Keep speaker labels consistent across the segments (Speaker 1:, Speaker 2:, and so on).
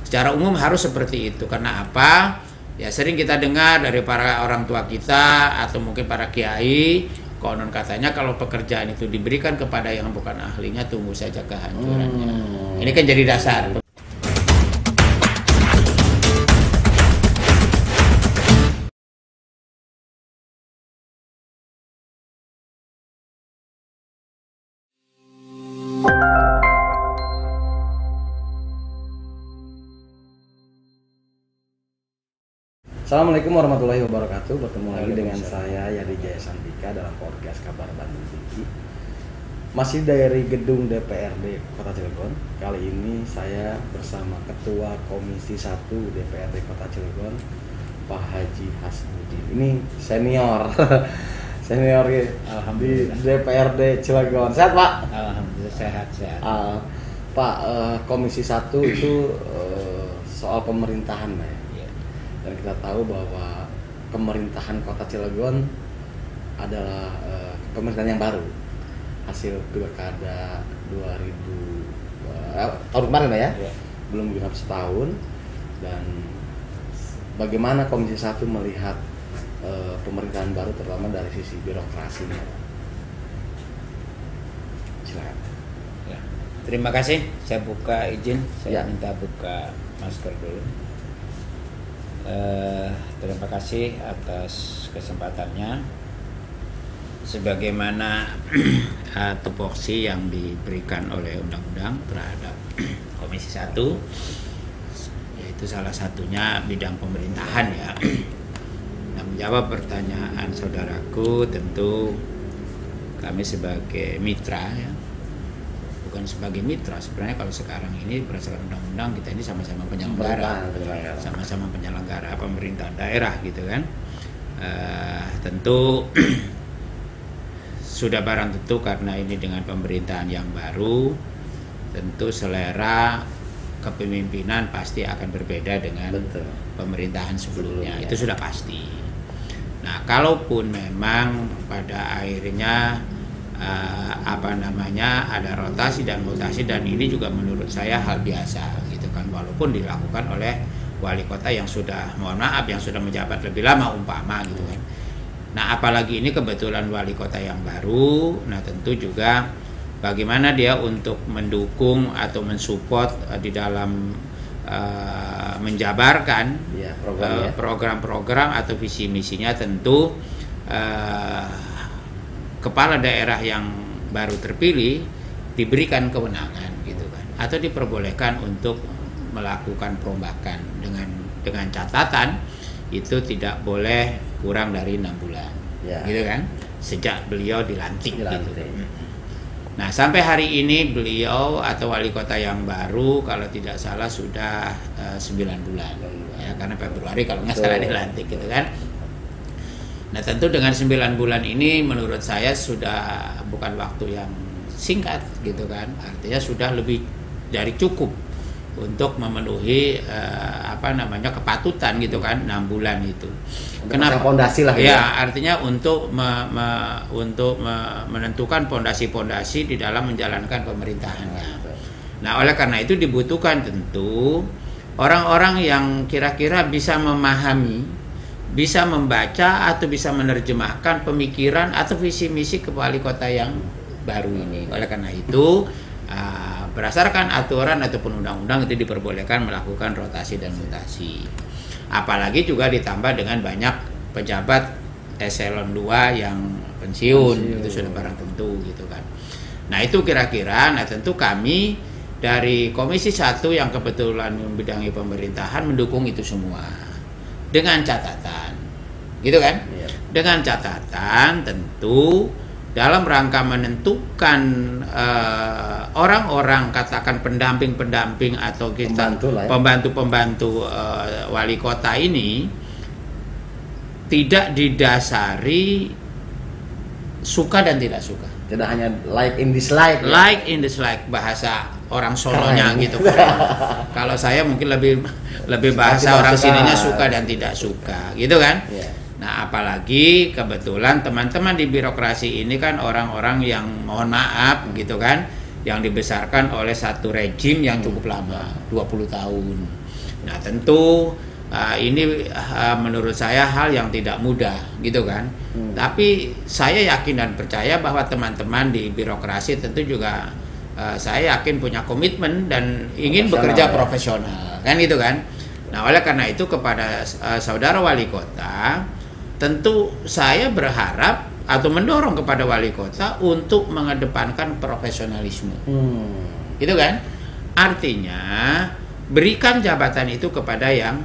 Speaker 1: Secara umum harus seperti itu. Karena apa? Ya sering kita dengar dari para orang tua kita atau mungkin para kiai, konon katanya kalau pekerjaan itu diberikan kepada yang bukan ahlinya, tunggu saja kehancurannya. Ini kan jadi dasar.
Speaker 2: Assalamualaikum warahmatullahi wabarakatuh. Bertemu lagi dengan saya Yadi Jaya Santika dalam podcast Kabar Bandung Tinggi. Masih dari gedung DPRD Kota Cilegon. Kali ini saya bersama Ketua Komisi 1 DPRD Kota Cilegon, Pak Haji Hasbudin. Ini senior senior di DPRD Cilegon. Sehat Pak?
Speaker 1: Alhamdulillah sehat.
Speaker 2: Pak, Komisi 1 itu soal pemerintahan Pak ya. Dan kita tahu bahwa pemerintahan Kota Cilegon adalah pemerintahan yang baru hasil pilkada 2000 tahun kemarin ya, belum genap setahun. Dan bagaimana Komisi 1 melihat pemerintahan baru terutama dari sisi birokrasinya? Silakan.
Speaker 1: Ya. Terima kasih. Saya buka izin. Saya minta buka masker dulu. Terima kasih atas kesempatannya. Sebagaimana tupoksi yang diberikan oleh undang-undang terhadap Komisi 1, yaitu salah satunya bidang pemerintahan ya. Nah, menjawab pertanyaan saudaraku, tentu kami sebagai mitra ya, bukan sebagai mitra sebenarnya. Kalau sekarang ini berdasarkan undang-undang kita ini sama-sama penyelenggara, sama-sama penyelenggara pemerintahan daerah gitu kan. Tentu sudah barang tentu karena ini dengan pemerintahan yang baru, tentu selera kepemimpinan pasti akan berbeda dengan pemerintahan sebelumnya. Itu sudah pasti. Nah, kalaupun memang pada akhirnya ada rotasi dan mutasi, dan ini juga menurut saya hal biasa gitu kan, walaupun dilakukan oleh wali kota yang sudah, mohon maaf, yang sudah menjabat lebih lama umpama gitu kan. Nah, apalagi ini kebetulan wali kota yang baru. Nah, tentu juga bagaimana dia untuk mendukung atau mensupport di dalam menjabarkan program-program atau visi misinya. Tentu kepala daerah yang baru terpilih diberikan kewenangan gitu kan, atau diperbolehkan untuk melakukan perombakan dengan catatan itu tidak boleh kurang dari 6 bulan gitu kan, sejak beliau dilantik. Gitu. Nah, sampai hari ini beliau atau wali kota yang baru kalau tidak salah sudah 9 bulan ya, karena Februari kalau nggak salah dilantik gitu kan. Nah, tentu dengan 9 bulan ini menurut saya sudah bukan waktu yang singkat gitu kan. Artinya sudah lebih dari cukup untuk memenuhi kepatutan gitu kan, 6 bulan itu. Kenapa?
Speaker 2: Fondasi lah
Speaker 1: ya. Artinya untuk menentukan pondasi-pondasi di dalam menjalankan pemerintahannya. Nah, oleh karena itu dibutuhkan tentu orang-orang yang kira-kira bisa memahami, bisa membaca atau bisa menerjemahkan pemikiran atau visi misi kepala kota yang baru ini. Oleh karena itu berdasarkan aturan ataupun undang-undang itu diperbolehkan melakukan rotasi dan mutasi. Apalagi juga ditambah dengan banyak pejabat eselon 2 yang pensiun. Itu sudah barang tentu gitu kan. Nah, itu kira-kira. Nah, tentu kami dari Komisi 1 yang kebetulan membidangi pemerintahan mendukung itu semua. Dengan catatan, gitu kan? Dengan catatan tentu dalam rangka menentukan orang-orang, katakan pendamping-pendamping atau kita pembantu-pembantu wali kota ini tidak didasari suka dan tidak suka.
Speaker 2: Tidak hanya like in dislike.
Speaker 1: Like in dislike, bahasa orang Solonya gitu kan. Kalau saya mungkin lebih bahasa orang sininya suka dan tidak suka gitu kan. Nah, apalagi kebetulan teman-teman di birokrasi ini kan orang-orang yang mohon maaf gitu kan, yang dibesarkan oleh satu rejim yang cukup lama, 20 tahun. Nah, tentu ini menurut saya hal yang tidak mudah gitu kan. Tapi saya yakin dan percaya bahwa teman-teman di birokrasi tentu juga saya yakin punya komitmen dan ingin bekerja profesional kan gitu kan. Nah, oleh karena itu kepada saudara wali kota, tentu saya berharap atau mendorong kepada wali kota untuk mengedepankan profesionalisme. Gitu kan? Artinya berikan jabatan itu kepada yang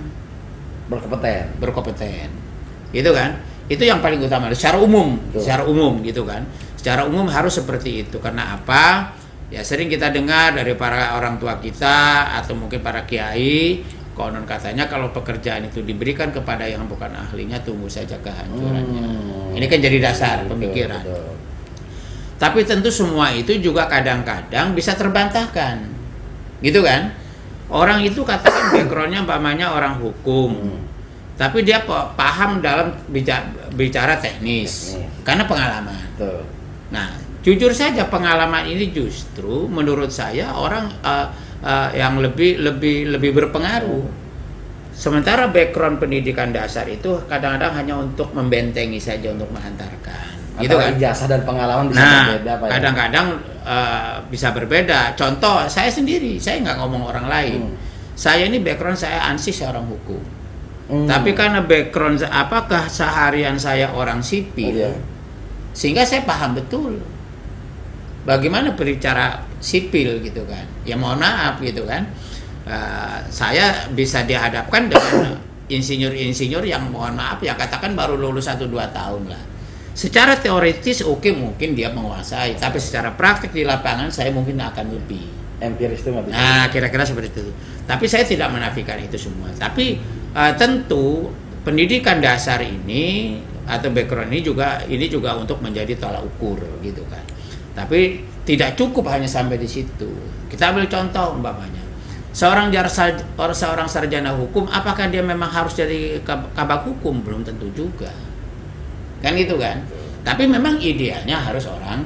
Speaker 1: berkompeten. Gitu kan? Itu yang paling utama secara umum, secara umum gitu kan. Secara umum harus seperti itu. Karena apa? Ya sering kita dengar dari para orang tua kita atau mungkin para kiai, konon katanya kalau pekerjaan itu diberikan kepada yang bukan ahlinya, tunggu saja kehancurannya. Ini kan jadi dasar pemikiran. Tapi tentu semua itu juga kadang-kadang bisa terbantahkan, gitu kan? Orang itu katakan backgroundnya umpamanya orang hukum, tapi dia paham dalam bicara teknis karena pengalaman. Nah, jujur saja pengalaman ini justru menurut saya orang yang lebih berpengaruh. Sementara background pendidikan dasar itu kadang-kadang hanya untuk membentengi saja, untuk menghantarkan. Gitu kan?
Speaker 2: Ijazah dan pengalaman bisa berbeda, Pak.
Speaker 1: Kadang-kadang bisa berbeda. Contoh, saya sendiri, saya nggak ngomong orang lain. Saya ini background saya ANSIS seorang hukum. Tapi karena background keseharian saya orang sipil, sehingga saya paham betul bagaimana berbicara sipil gitu kan. Ya mohon maaf gitu kan. Saya bisa dihadapkan dengan insinyur-insinyur yang mohon maaf ya katakan baru lulus 1-2 tahun lah. Secara teoritis mungkin dia menguasai, tapi secara praktik di lapangan saya mungkin akan lebih
Speaker 2: empiris itu nggak bisa.
Speaker 1: Nah, kira-kira seperti itu. Tapi saya tidak menafikan itu semua. Tapi tentu pendidikan dasar ini atau background ini juga untuk menjadi tolak ukur gitu kan. Tapi tidak cukup hanya sampai di situ. Kita ambil contoh umpamanya. Seorang sarjana hukum, apakah dia memang harus jadi kabak hukum? Belum tentu juga. Kan gitu kan. Tapi memang idealnya harus orang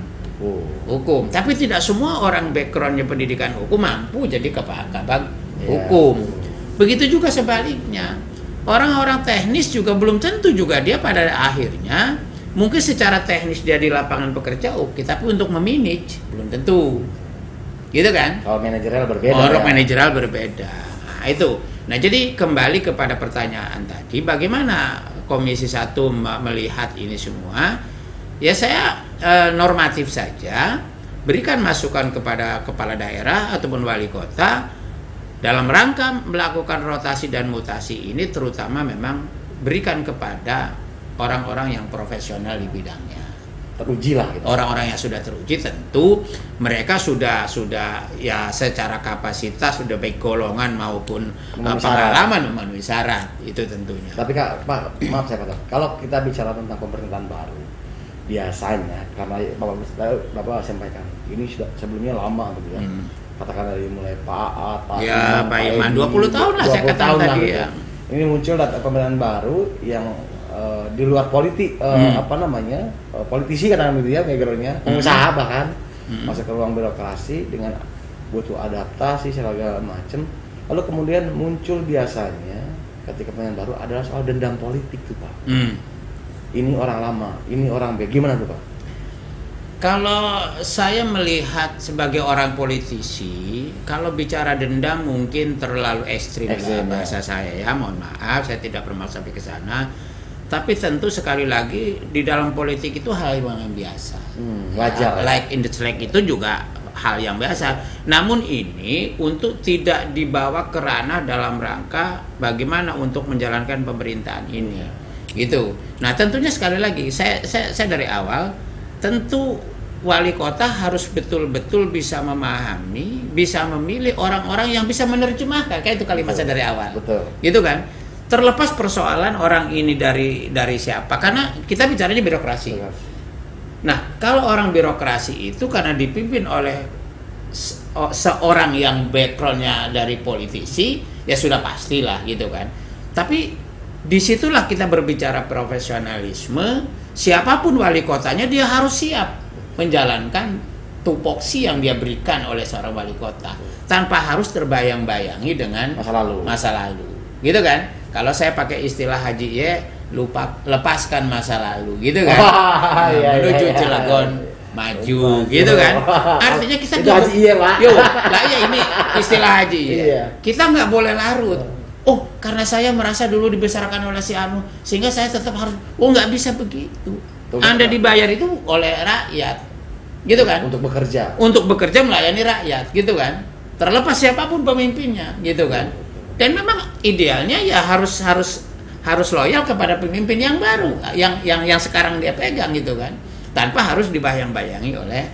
Speaker 1: hukum. Tapi tidak semua orang backgroundnya pendidikan hukum mampu jadi kabak hukum. Begitu juga sebaliknya. Orang-orang teknis juga belum tentu juga dia pada akhirnya mungkin secara teknis dia di lapangan bekerja oke, tapi untuk memanage belum tentu. Gitu kan?
Speaker 2: Kalau manajerial berbeda.
Speaker 1: Kalau manajerial berbeda. Nah, itu. Nah, jadi kembali kepada pertanyaan tadi, bagaimana Komisi 1 melihat ini semua? Ya saya normatif saja, berikan masukan kepada kepala daerah ataupun wali kota dalam rangka melakukan rotasi dan mutasi ini, terutama memang berikan kepada orang-orang yang profesional di bidangnya.
Speaker 2: Teruji lah gitu.
Speaker 1: Orang-orang yang sudah teruji tentu mereka sudah ya secara kapasitas sudah baik golongan maupun pengalaman memenuhi syarat itu tentunya.
Speaker 2: Tapi Kak, maaf saya potong. Kalau kita bicara tentang pemerintahan baru, biasanya karena Bapak sampaikan ini sudah sebelumnya lama gitu ya. Katakan dari mulai Pak
Speaker 1: Iman 20 tahun lah saya katakan tadi
Speaker 2: gitu.
Speaker 1: ya.
Speaker 2: Ini muncul data pemerintahan baru yang di luar politik politisi kan gitu ya, backgroundnya pengusaha bahkan masuk ke ruang birokrasi dengan butuh adaptasi segala macam. Lalu kemudian muncul biasanya ketika pemerintahan baru adalah soal dendam politik tuh Pak. Ini orang lama, ini orang B, gimana tuh Pak?
Speaker 1: Kalau saya melihat sebagai orang politisi, kalau bicara dendam mungkin terlalu ekstrim lah bahasa saya ya, mohon maaf saya tidak bermaksud sampai ke sana. Tapi tentu sekali lagi di dalam politik itu hal yang biasa.
Speaker 2: Wajar.
Speaker 1: Like in the slack itu juga hal yang biasa. Namun ini untuk tidak dibawa ke ranah dalam rangka bagaimana untuk menjalankan pemerintahan ini. Gitu. Nah, tentunya sekali lagi saya dari awal tentu wali kota harus betul-betul bisa memahami, bisa memilih orang-orang yang bisa menerjemahkan. Kayak itu kalimat saya dari awal.
Speaker 2: Betul.
Speaker 1: Gitu kan? Terlepas persoalan orang ini dari siapa, karena kita bicaranya birokrasi. Nah, kalau orang birokrasi itu karena dipimpin oleh seorang yang backgroundnya dari politisi, ya sudah pastilah gitu kan. Tapi disitulah kita berbicara profesionalisme. Siapapun wali kotanya dia harus siap menjalankan tupoksi yang dia berikan oleh seorang wali kota tanpa harus terbayang-bayangi dengan masa lalu. Gitu kan? Kalau saya pakai istilah Haji Ye, lepaskan masa lalu, gitu kan? Menuju Cilegon maju, gitu kan? Artinya kita
Speaker 2: juga Haji Ye, Pak.
Speaker 1: Lah ya ini istilah Haji Ye. Kita nggak boleh larut. Oh, karena saya merasa dulu dibesarkan oleh si Anu, sehingga saya tetap harus. Oh, nggak bisa begitu. Anda dibayar itu oleh rakyat, gitu kan? Untuk bekerja melayani rakyat, gitu kan? Terlepas siapapun pemimpinnya, gitu kan? Dan memang idealnya ya harus loyal kepada pemimpin yang baru, yang sekarang dia pegang, gitu kan? Tanpa harus dibayang-bayangi oleh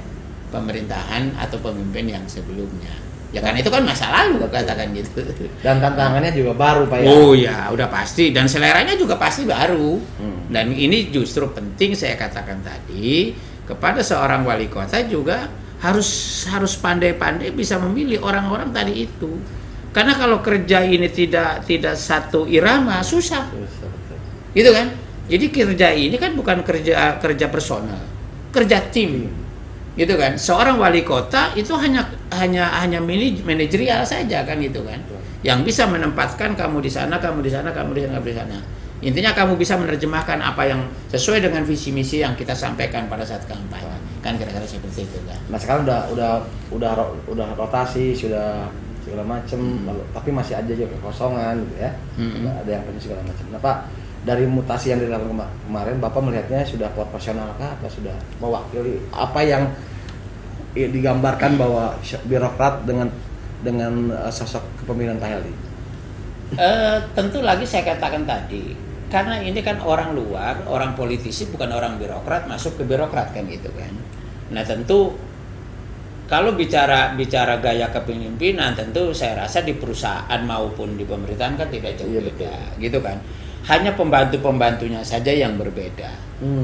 Speaker 1: pemerintahan atau pemimpin yang sebelumnya. Ya kan itu kan masa lalu, katakan gitu.
Speaker 2: Dan tantangannya juga baru, Pak ya.
Speaker 1: Oh ya, udah pasti, dan seleranya juga pasti baru. Dan ini justru penting saya katakan tadi, kepada seorang wali kota juga harus pandai-pandai bisa memilih orang-orang tadi itu. Karena kalau kerja ini tidak satu irama, susah. Gitu kan? Jadi kerja ini kan bukan kerja personal, kerja tim. Gitu kan? Seorang wali kota itu hanya manajerial saja kan, gitu kan. Yang bisa menempatkan kamu di sana, kamu di sana, kamu di sana, kamu di sana. Intinya kamu bisa menerjemahkan apa yang sesuai dengan visi misi yang kita sampaikan pada saat kampanye. Kan kira-kira seperti itu kan.
Speaker 2: Nah, sekarang udah rotasi, sudah segala macam, tapi masih ada juga kekosongan gitu ya. Ada yang penuh segala macam. Nah, Pak, dari mutasi yang dilakukan kemarin, Bapak melihatnya sudah proporsional kah atau sudah mewakili apa yang digambarkan bahwa birokrat dengan sosok kepemimpinan Pak Heldi?
Speaker 1: Tentu lagi saya katakan tadi, karena ini kan orang luar, orang politisi, bukan orang birokrat masuk ke birokrat kan, gitu kan. Nah, tentu kalau bicara gaya kepemimpinan, tentu saya rasa di perusahaan maupun di pemerintahan kan tidak jauh beda, gitu kan. Hanya pembantu-pembantunya saja yang berbeda.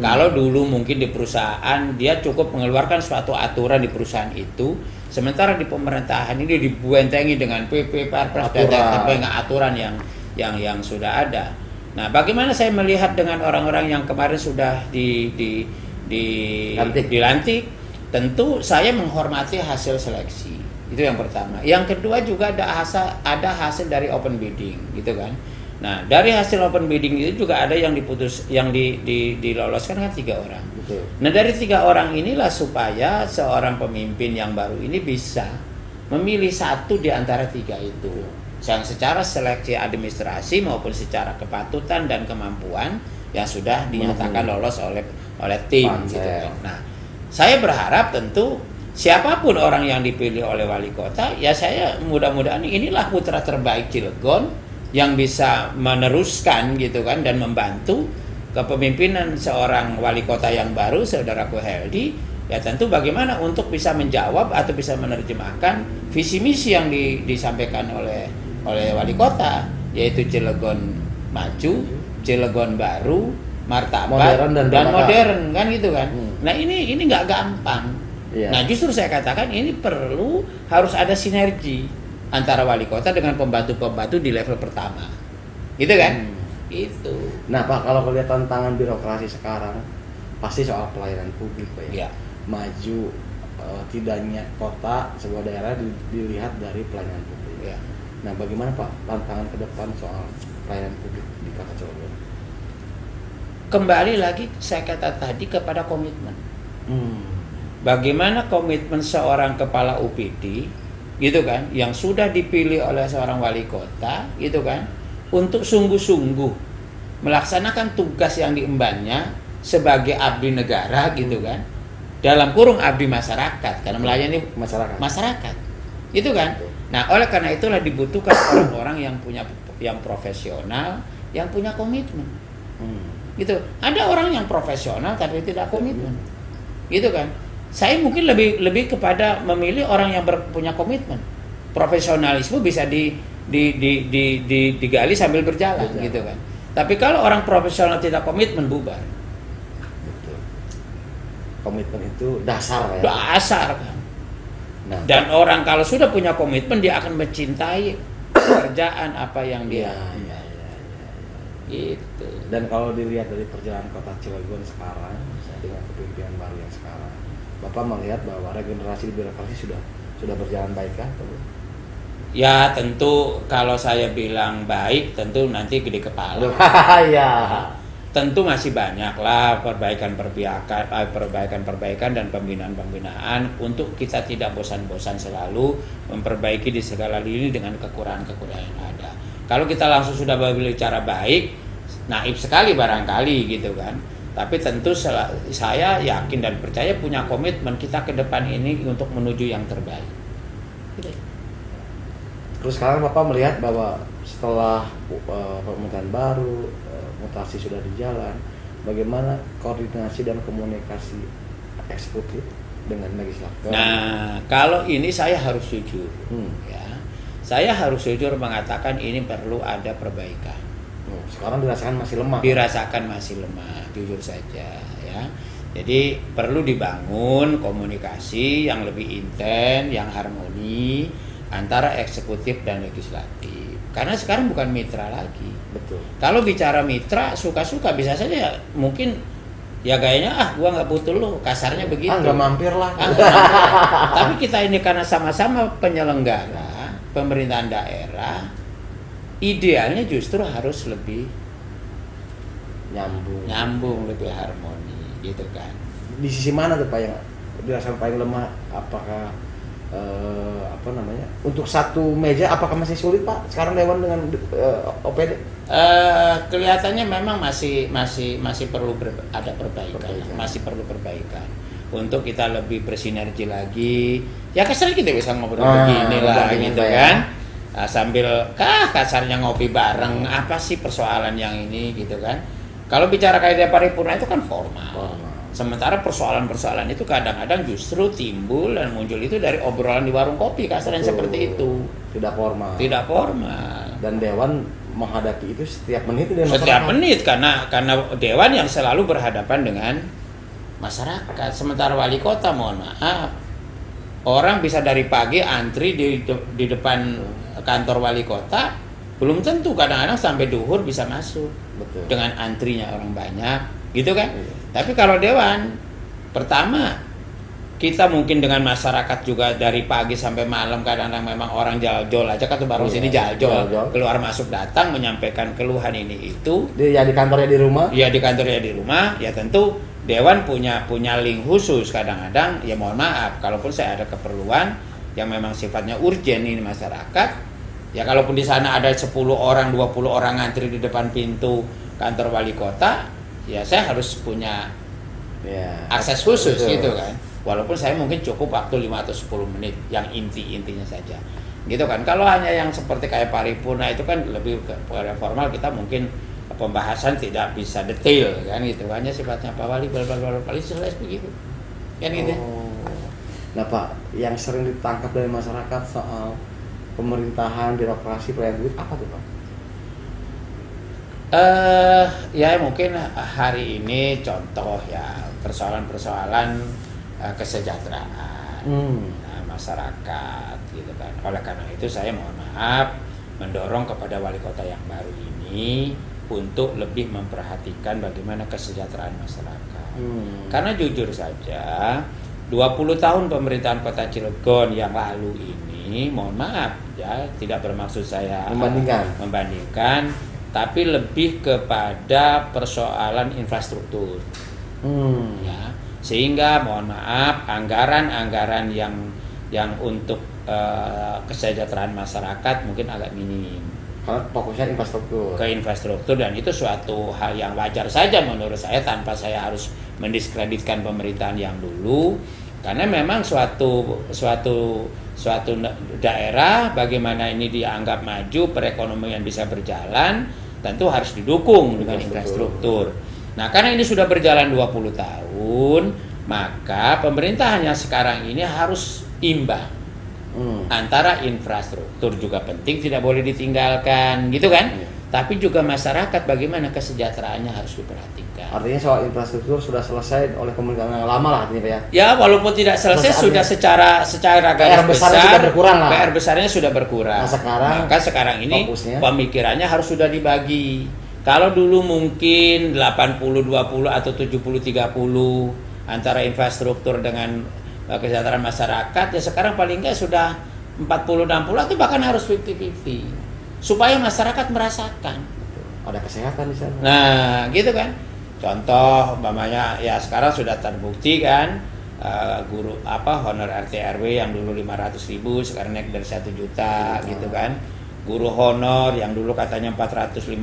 Speaker 1: Kalau dulu mungkin di perusahaan dia cukup mengeluarkan suatu aturan di perusahaan itu, sementara di pemerintahan ini dibuentengi dengan PP, Perpres, dan aturan yang sudah ada. Nah, bagaimana saya melihat dengan orang-orang yang kemarin sudah dilantik? Tentu saya menghormati hasil seleksi. Itu yang pertama. Yang kedua juga ada hasil dari open bidding, gitu kan. Nah, dari hasil open bidding itu juga ada yang diloloskan kan 3 orang.
Speaker 2: Betul.
Speaker 1: Nah, dari 3 orang inilah supaya seorang pemimpin yang baru ini bisa memilih satu di antara 3 itu. Yang secara seleksi administrasi maupun secara kepatutan dan kemampuan yang sudah dinyatakan lolos oleh tim, gitu kan. Nah, saya berharap tentu siapapun orang yang dipilih oleh wali kota, ya saya mudah-mudahan inilah putra terbaik Cilegon yang bisa meneruskan, gitu kan, dan membantu kepemimpinan seorang wali kota yang baru, saudaraku Heldi. Ya tentu bagaimana untuk bisa menjawab atau bisa menerjemahkan visi misi yang disampaikan oleh wali kota, yaitu Cilegon maju, Cilegon baru, martabat dan modern kan, gitu kan. Nah, ini nggak gampang. Nah, justru saya katakan ini harus ada sinergi antara wali kota dengan pembantu-pembantu di level pertama, gitu kan? Itu.
Speaker 2: Nah, Pak, kalau lihat tantangan birokrasi sekarang, pasti soal pelayanan publik, Pak ya. Maju tidaknya kota sebuah daerah dilihat dari pelayanan publik. Nah, bagaimana Pak tantangan ke depan soal pelayanan publik di Kota Cilegon?
Speaker 1: Kembali lagi saya kata tadi kepada komitmen. Bagaimana komitmen seorang kepala UPD, gitu kan, yang sudah dipilih oleh seorang wali kota, gitu kan, untuk sungguh-sungguh melaksanakan tugas yang diembannya sebagai abdi negara, gitu kan, dalam kurung abdi masyarakat, karena melayani masyarakat, gitu kan. Nah, oleh karena itulah dibutuhkan orang-orang yang profesional, yang punya komitmen, gitu. Ada orang yang profesional tapi tidak komitmen, gitu kan. Saya mungkin lebih kepada memilih orang yang punya komitmen. Profesionalisme bisa digali sambil berjalan, gitu kan. Tapi kalau orang profesional tidak komitmen, bubar.
Speaker 2: Betul. Komitmen itu dasar ya.
Speaker 1: Dasar kan. Nah, dan orang kalau sudah punya komitmen, dia akan mencintai pekerjaan apa yang dia. Gitu.
Speaker 2: Dan kalau dilihat dari perjalanan Kota Cilegon sekarang dengan kepemimpinan baru yang sekarang, Bapak melihat bahwa regenerasi di birokrasi sudah berjalan baik kah?
Speaker 1: Ya tentu kalau saya bilang baik tentu nanti gede kepala.
Speaker 2: Ya.
Speaker 1: Tentu masih banyak lah perbaikan dan pembinaan untuk kita tidak bosan-bosan selalu memperbaiki di segala lini dengan kekurangan-kekurangan yang ada. Kalau kita langsung sudah berbicara baik, naif sekali barangkali gitu kan. Tapi tentu saya yakin dan percaya punya komitmen kita ke depan ini untuk menuju yang terbaik. Gitu.
Speaker 2: Terus sekarang Bapak melihat bahwa setelah pemerintahan baru, mutasi sudah di jalan, bagaimana koordinasi dan komunikasi eksekutif dengan legislatif?
Speaker 1: Nah, kalau ini saya harus jujur, ya, saya harus jujur mengatakan ini perlu ada perbaikan.
Speaker 2: Sekarang dirasakan masih lemah.
Speaker 1: Dirasakan masih lemah, jujur saja, ya. Jadi perlu dibangun komunikasi yang lebih intens, yang harmoni antara eksekutif dan legislatif. Karena sekarang bukan mitra lagi.
Speaker 2: Betul.
Speaker 1: Kalau bicara mitra, suka-suka bisa saja mungkin ya gayanya gua nggak butuh lo, kasarnya begitu.
Speaker 2: Nggak mampir lah.
Speaker 1: Tapi kita ini karena sama-sama penyelenggara pemerintahan daerah, idealnya justru harus lebih nyambung, lebih harmoni, gitu kan.
Speaker 2: Di sisi mana tuh Pak yang dirasakan paling lemah? Apakah untuk satu meja apakah masih sulit Pak sekarang Dewan dengan OPD?
Speaker 1: Kelihatannya memang masih perlu ada perbaikan. Masih perlu perbaikan untuk kita lebih bersinergi lagi. Ya kasarnya kita bisa ngobrol begini lah gitu kan. Sambil kasarnya ngopi bareng, apa sih persoalan yang ini gitu kan. Kalau bicara kayak paripurna itu kan formal. Sementara persoalan-persoalan itu kadang-kadang justru timbul dan muncul itu dari obrolan di warung kopi, kasarnya seperti itu.
Speaker 2: Tidak formal. Dan Dewan menghadapi itu setiap menit
Speaker 1: Setiap menit karena Dewan yang selalu berhadapan dengan masyarakat. Sementara wali kota, mohon maaf, orang bisa dari pagi antri di depan kantor wali kota, belum tentu kadang-kadang sampai duhur bisa masuk.
Speaker 2: Betul. Dengan
Speaker 1: antrinya orang banyak, gitu kan? Tapi kalau Dewan, pertama kita mungkin dengan masyarakat juga dari pagi sampai malam, kadang-kadang memang orang jalan-jalan aja kan baru sini jalan-jalan, keluar masuk datang menyampaikan keluhan ini itu.
Speaker 2: Ya di kantornya di rumah?
Speaker 1: Ya di kantornya di rumah, ya tentu Dewan punya link khusus kadang-kadang. Ya mohon maaf, kalaupun saya ada keperluan yang memang sifatnya urgent ini masyarakat, ya kalaupun di sana ada 10 orang, 20 orang ngantri di depan pintu kantor wali kota, ya saya harus punya akses khusus gitu kan. Walaupun saya mungkin cukup waktu 5 atau 10 menit yang intinya saja. Gitu kan. Kalau hanya yang seperti kayak paripurna itu kan lebih ke formal, kita mungkin pembahasan tidak bisa detail kan gitu. Hanya sifatnya Pak Wali paling selesai begitu. Kan gitu.
Speaker 2: Nah Pak, yang sering ditangkap dari masyarakat soal pemerintahan, birokrasi, pelayanan publik apa tuh Pak?
Speaker 1: Ya mungkin hari ini contoh ya persoalan-persoalan kesejahteraan masyarakat gitu kan. Oleh karena itu saya mohon maaf mendorong kepada wali kota yang baru ini untuk lebih memperhatikan bagaimana kesejahteraan masyarakat. Karena jujur saja 20 tahun pemerintahan Kota Cilegon yang lalu ini, mohon maaf ya, tidak bermaksud saya membandingkan, tapi lebih kepada persoalan infrastruktur. Ya, sehingga mohon maaf anggaran yang untuk kesejahteraan masyarakat mungkin agak minim.
Speaker 2: Karena fokusnya
Speaker 1: ke infrastruktur, dan itu suatu hal yang wajar saja menurut saya, tanpa saya harus mendiskreditkan pemerintahan yang dulu. Karena memang suatu daerah bagaimana ini dianggap maju, perekonomian bisa berjalan, tentu harus didukung dengan infrastruktur. Nah, karena ini sudah berjalan 20 tahun, maka pemerintahan yang sekarang ini harus imbang. Antara infrastruktur juga penting, tidak boleh ditinggalkan, gitu kan? Tapi juga masyarakat bagaimana kesejahteraannya harus diperhatikan.
Speaker 2: Artinya soal infrastruktur sudah selesai oleh pemerintahan yang lama lah artinya Pak ya?
Speaker 1: Ya walaupun tidak selesai sudah secara garis besar
Speaker 2: sudah berkurang lah.
Speaker 1: PR besarnya sudah berkurang.
Speaker 2: Nah,
Speaker 1: maka sekarang ini pemikirannya harus sudah dibagi. Kalau dulu mungkin 80-20 atau 70-30 antara infrastruktur dengan kesejahteraan masyarakat, ya sekarang paling nggak sudah 40-60 atau bahkan harus 50-50 supaya masyarakat merasakan.
Speaker 2: Ada kesehatan di sana.
Speaker 1: Nah, gitu kan. Contoh, umpamanya ya sekarang sudah terbukti kan, guru honor RT RW yang dulu 500.000 sekarang naik dari 1 juta gitu kan. Guru honor yang dulu katanya 450.000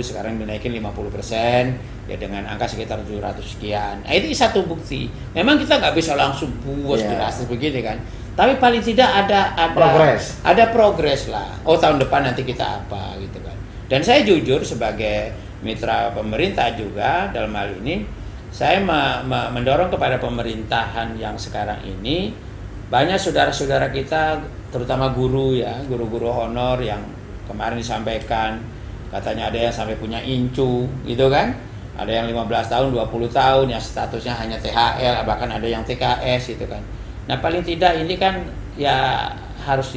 Speaker 1: sekarang dinaikin 50% ya dengan angka sekitar 700 sekian. Nah, itu satu bukti. Memang kita nggak bisa langsung puas drastis begini kan. Tapi paling tidak ada progres lah. Oh, tahun depan nanti kita apa gitu kan. Dan saya jujur sebagai mitra pemerintah juga dalam hal ini, saya mendorong kepada pemerintahan yang sekarang ini, banyak saudara-saudara kita, terutama guru ya, guru-guru honor yang kemarin disampaikan, katanya ada yang sampai punya incu gitu kan, ada yang 15 tahun, 20 tahun, yang statusnya hanya THL, bahkan ada yang TKS gitu kan. Nah paling tidak ini kan ya harus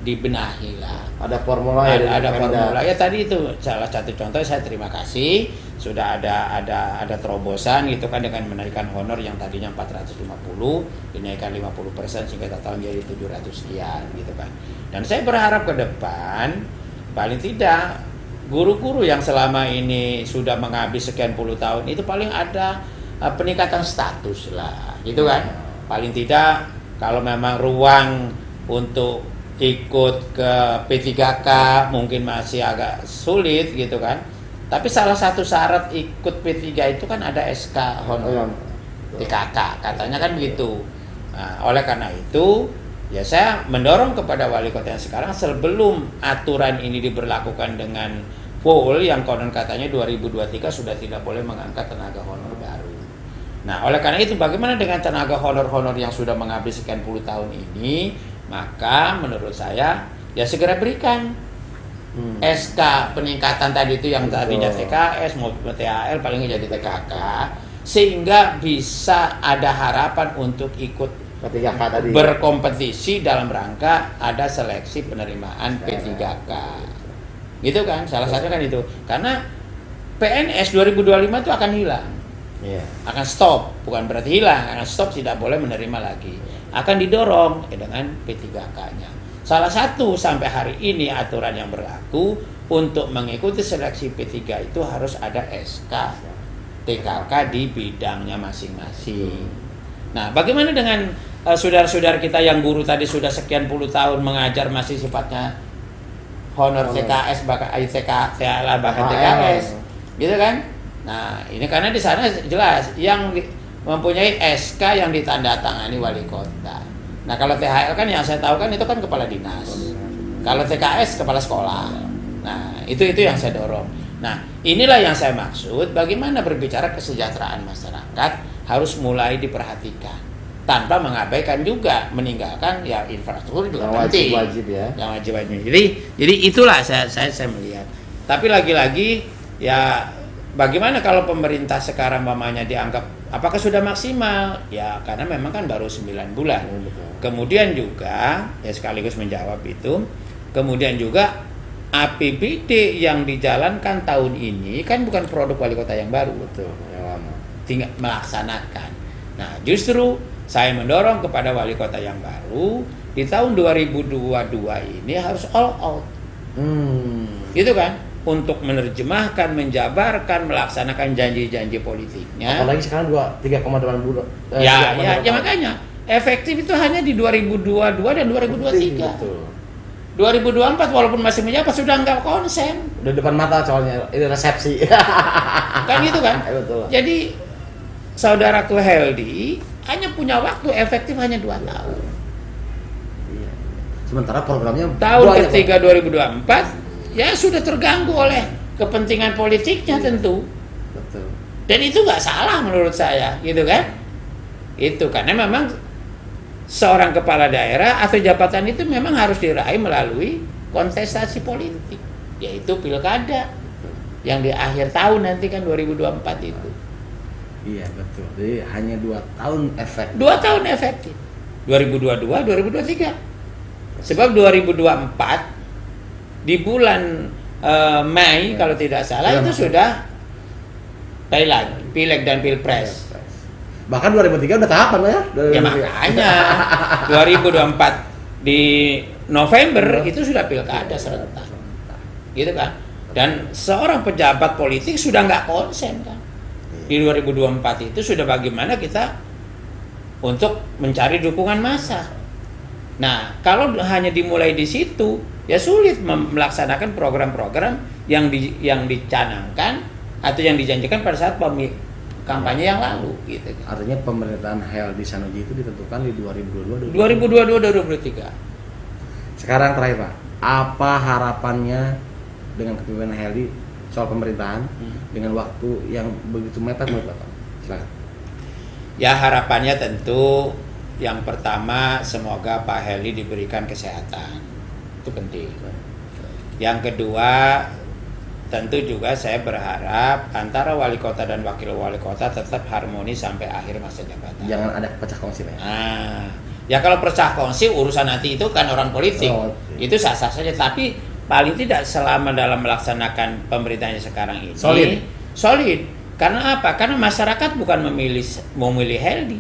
Speaker 1: dibenahi lah.
Speaker 2: Ada formula
Speaker 1: ada formula ya, tadi itu salah satu contoh. Saya terima kasih sudah ada terobosan gitu kan dengan menaikkan honor yang tadinya 450 dinaikkan 50% sehingga total menjadi 700 sekian gitu kan. Dan saya berharap ke depan paling tidak guru-guru yang selama ini sudah menghabis sekian puluh tahun itu paling ada peningkatan status lah gitu kan. Paling tidak kalau memang ruang untuk ikut ke P3K mungkin masih agak sulit gitu kan. Tapi salah satu syarat ikut P3 itu kan ada SK honor TKK katanya kan begitu. Nah, oleh karena itu ya saya mendorong kepada wali kota yang sekarang sebelum aturan ini diberlakukan dengan full yang konon katanya 2023 sudah tidak boleh mengangkat tenaga honor baru. Nah, oleh karena itu bagaimana dengan tenaga honor-honor yang sudah menghabis sekian puluh tahun ini? Maka menurut saya ya segera berikan SK peningkatan tadi itu yang tadinya TKS maupun THL paling jadi TKK sehingga bisa ada harapan untuk ikut
Speaker 2: P3K tadi
Speaker 1: berkompetisi dalam rangka ada seleksi penerimaan P3K. Gitu kan? Salah satu kan itu. Karena PNS 2025 itu akan hilang. Akan stop, bukan berarti hilang, akan stop, tidak boleh menerima lagi. Akan didorong dengan P3K-nya. Salah satu sampai hari ini aturan yang berlaku untuk mengikuti seleksi P3 itu harus ada SK TKK di bidangnya masing-masing. Nah, bagaimana dengan saudara-saudara kita yang guru tadi sudah sekian puluh tahun mengajar masih sifatnya honor TKS bahkan TKL bahkan TKS, gitu kan? Nah, ini karena di sana jelas yang mempunyai SK yang ditandatangani wali kota. Nah, kalau THL kan yang saya tahu kan itu kan kepala dinas. Kalau TKS kepala sekolah. Nah, itu yang saya dorong. Nah, inilah yang saya maksud bagaimana berbicara kesejahteraan masyarakat harus mulai diperhatikan tanpa mengabaikan juga meninggalkan ya infrastruktur juga penting.
Speaker 2: Wajib ya.
Speaker 1: Yang wajib. Jadi itulah saya melihat. Tapi lagi-lagi ya bagaimana kalau pemerintah sekarang mamanya dianggap apakah sudah maksimal? Ya karena memang kan baru 9 bulan. Kemudian juga ya sekaligus menjawab itu, kemudian juga APBD yang dijalankan tahun ini kan bukan produk wali kota yang baru,
Speaker 2: yang lama.
Speaker 1: Tinggal melaksanakan. Nah, justru saya mendorong kepada wali kota yang baru di tahun 2022 ini harus all out. Gitu kan? Untuk menerjemahkan, menjabarkan, melaksanakan janji-janji politiknya.
Speaker 2: Apalagi sekarang 3,8 bulan.
Speaker 1: Ya makanya efektif itu hanya di 2022 dan 2023.
Speaker 2: Betul.
Speaker 1: 2024 walaupun masih menjabat sudah enggak konsen.
Speaker 2: Udah depan mata soalnya ini resepsi.
Speaker 1: Kan gitu kan?
Speaker 2: Betul.
Speaker 1: Jadi saudaraku Heldi hanya punya waktu efektif hanya 2 tahun.
Speaker 2: Iya. Sementara programnya
Speaker 1: tahun ketiga 2024 ya sudah terganggu oleh kepentingan politiknya tentu.
Speaker 2: Betul.
Speaker 1: Dan itu nggak salah menurut saya, gitu kan? Itu karena memang seorang kepala daerah atau jabatan itu memang harus diraih melalui kontestasi politik, yaitu pilkada yang di akhir tahun nanti kan 2024 itu.
Speaker 2: Iya betul. Jadi hanya 2 tahun efektif.
Speaker 1: 2 tahun efektif. 2022, 2023. Sebab 2024 di bulan Mei kalau tidak salah itu sudah Thailand, pileg dan pilpres.
Speaker 2: Bahkan 2003 udah tahapan ya.
Speaker 1: Ya makanya 2024 di November itu sudah pilkada serentak, gitu kan? Dan seorang pejabat politik sudah nggak konsen kan? Di 2024 itu sudah bagaimana kita untuk mencari dukungan massa. Nah, kalau hanya dimulai di situ, ya sulit melaksanakan program-program yang dicanangkan atau yang dijanjikan pada saat kampanye yang lalu, gitu.
Speaker 2: Artinya pemerintahan Heldy Sanusi itu ditentukan di
Speaker 1: 2022-2023.
Speaker 2: Sekarang terakhir Pak, apa harapannya dengan kepemimpinan Heldy soal pemerintahan dengan waktu yang begitu mepet menurut Bapak? Silakan.
Speaker 1: Ya, harapannya tentu yang pertama semoga Pak Heldy diberikan kesehatan, itu penting. Yang kedua tentu juga saya berharap antara wali kota dan wakil wali kota tetap harmoni sampai akhir masa jabatan.
Speaker 2: Jangan ada pecah kongsi Pak.
Speaker 1: Ya kalau pecah kongsi urusan nanti itu kan orang politik, itu sah-sah saja. Tapi paling tidak selama dalam melaksanakan pemerintahnya sekarang ini solid. Karena apa? Karena masyarakat bukan memilih Heldy,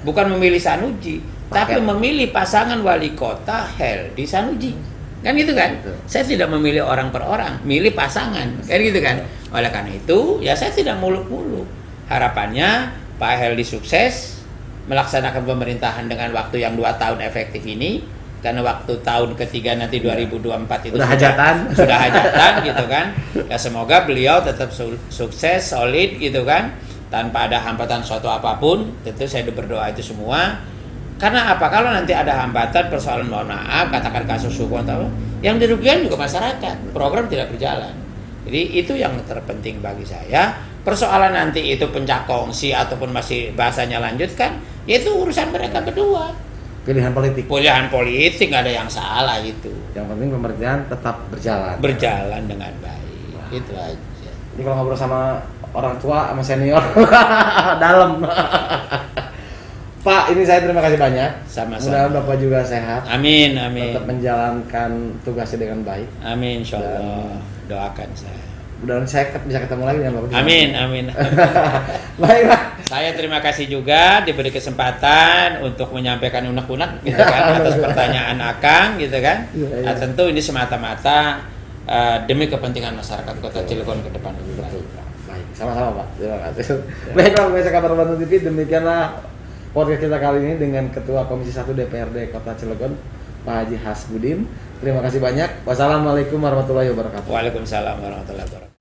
Speaker 1: bukan memilih Sanusi, tapi memilih pasangan wali kota Heldy Sanusi. Kan gitu kan? Saya tidak memilih orang per orang, milih pasangan. Kan gitu kan? Oleh karena itu, ya saya tidak muluk-muluk. Harapannya Pak Heldy sukses melaksanakan pemerintahan dengan waktu yang 2 tahun efektif ini. Karena waktu tahun ketiga nanti 2024 itu sudah hajatan gitu kan. Ya semoga beliau tetap sukses, solid gitu kan, tanpa ada hambatan suatu apapun. Tentu saya berdoa itu semua. Karena apa? Kalau nanti ada hambatan, persoalan mohon maaf, katakan kasus hukum atau yang dirugikan juga masyarakat, program tidak berjalan. Jadi itu yang terpenting bagi saya. Persoalan nanti itu pencak kongsi ataupun masih bahasanya lanjutkan, yaitu urusan mereka berdua.
Speaker 2: Pilihan politik
Speaker 1: nggak ada yang salah itu.
Speaker 2: Yang penting pemerintahan tetap berjalan dengan baik. Itu aja. Ini kalau ngobrol sama orang tua sama senior dalam. Pak, ini saya terima kasih banyak.
Speaker 1: Sama-sama.
Speaker 2: Mudah-mudahan Bapak juga sehat.
Speaker 1: Amin.
Speaker 2: Tetap menjalankan tugasnya dengan baik.
Speaker 1: Amin, insyaallah. Doakan saya.
Speaker 2: Mudah-mudahan saya bisa ketemu lagi dengan Bapak.
Speaker 1: Amin.
Speaker 2: Baik, Pak.
Speaker 1: Saya terima kasih juga diberi kesempatan untuk menyampaikan unek-unek gitu kan atas pertanyaan Akang gitu kan. Nah, tentu ini semata-mata demi kepentingan masyarakat Kota Cilegon ke depan.
Speaker 2: Betul. Baik, sama-sama Pak. Terima kasih. Baiklah, pemirsa Kabar Bandung TV, demikianlah podcast kita kali ini dengan Ketua Komisi 1 DPRD Kota Cilegon, Pak Haji Hasbudin. Terima kasih banyak. Wassalamualaikum warahmatullahi wabarakatuh.
Speaker 1: Waalaikumsalam warahmatullahi wabarakatuh.